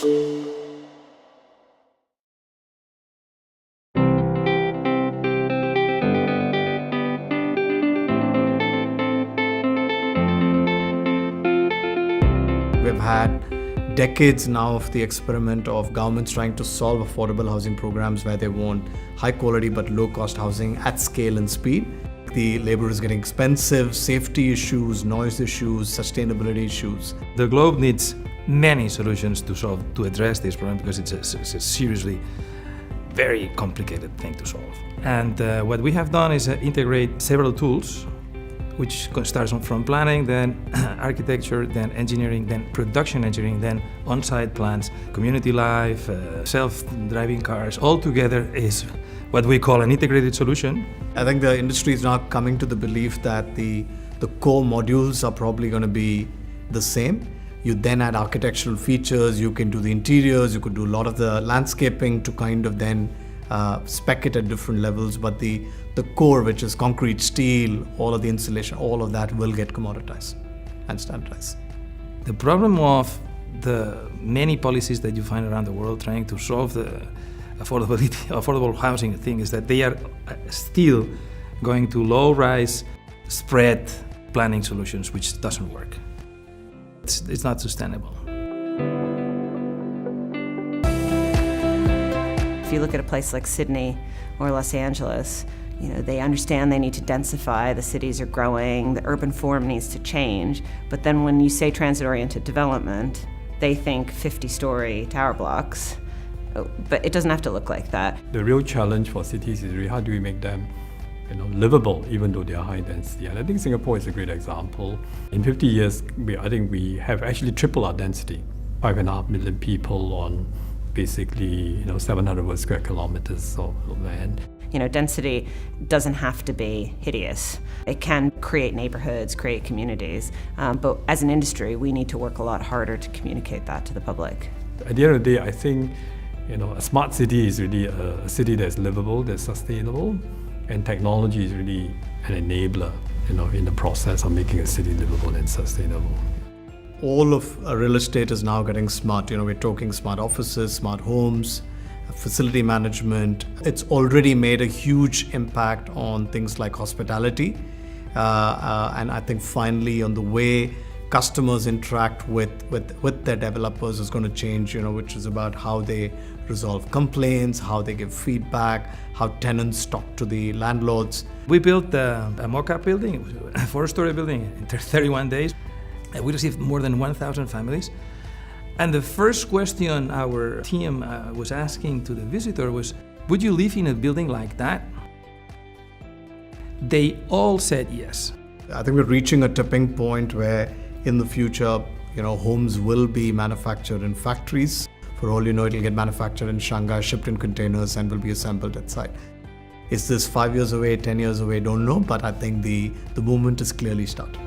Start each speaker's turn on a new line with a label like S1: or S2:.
S1: We've had decades now of the experiment of governments trying to solve affordable housing programs where they want high quality but low cost housing at scale and speed. The labor is getting expensive, safety issues, noise issues, sustainability issues.
S2: The globe needs many solutions to address this problem because it's a seriously very complicated thing to solve. And what we have done is integrate several tools, which starts from planning, then architecture, then engineering, then production engineering, then on-site plans, community life, self-driving cars. All together is what we call an integrated solution.
S1: I think the industry is now coming to the belief that the core modules are probably going to be the same. You then add architectural features, you can do the interiors, you could do a lot of the landscaping to kind of then spec it at different levels, but the core, which is concrete, steel, all of the insulation, all of that will get commoditized and standardized.
S2: The problem of the many policies that you find around the world trying to solve the affordable housing thing is that they are still going to low-rise spread planning solutions, which doesn't work. It's not sustainable.
S3: If you look at a place like Sydney or Los Angeles, they understand they need to densify, the cities are growing, the urban form needs to change, but then when you say transit-oriented development, they think 50-story tower blocks, but it doesn't have to look like that.
S4: The real challenge for cities is really how do we make them livable, even though they are high density. And I think Singapore is a great example. In 50 years, I think we have actually tripled our density, 5.5 million people on basically 700 square kilometers of land.
S3: Density doesn't have to be hideous. It can create neighborhoods, create communities, but as an industry, we need to work a lot harder to communicate that to the public.
S4: At the end of the day, I think a smart city is really a city that's livable, that's sustainable, and technology is really an enabler in the process of making a city livable and sustainable.
S1: All of real estate is now getting smart. We're talking smart offices, smart homes, facility management. It's already made a huge impact on things like hospitality. And I think finally on the way customers interact with their developers is going to change, which is about how they resolve complaints, how they give feedback, how tenants talk to the landlords.
S2: We built a mock-up building, it was a 4-story building in 31 days. We received more than 1,000 families. And the first question our team was asking to the visitor was, would you live in a building like that? They all said yes.
S1: I think we're reaching a tipping point where in the future, homes will be manufactured in factories. For all you know, it'll get manufactured in Shanghai, shipped in containers, and will be assembled at site. Is this 5 years away, 10 years away? Don't know, but I think the movement is clearly started.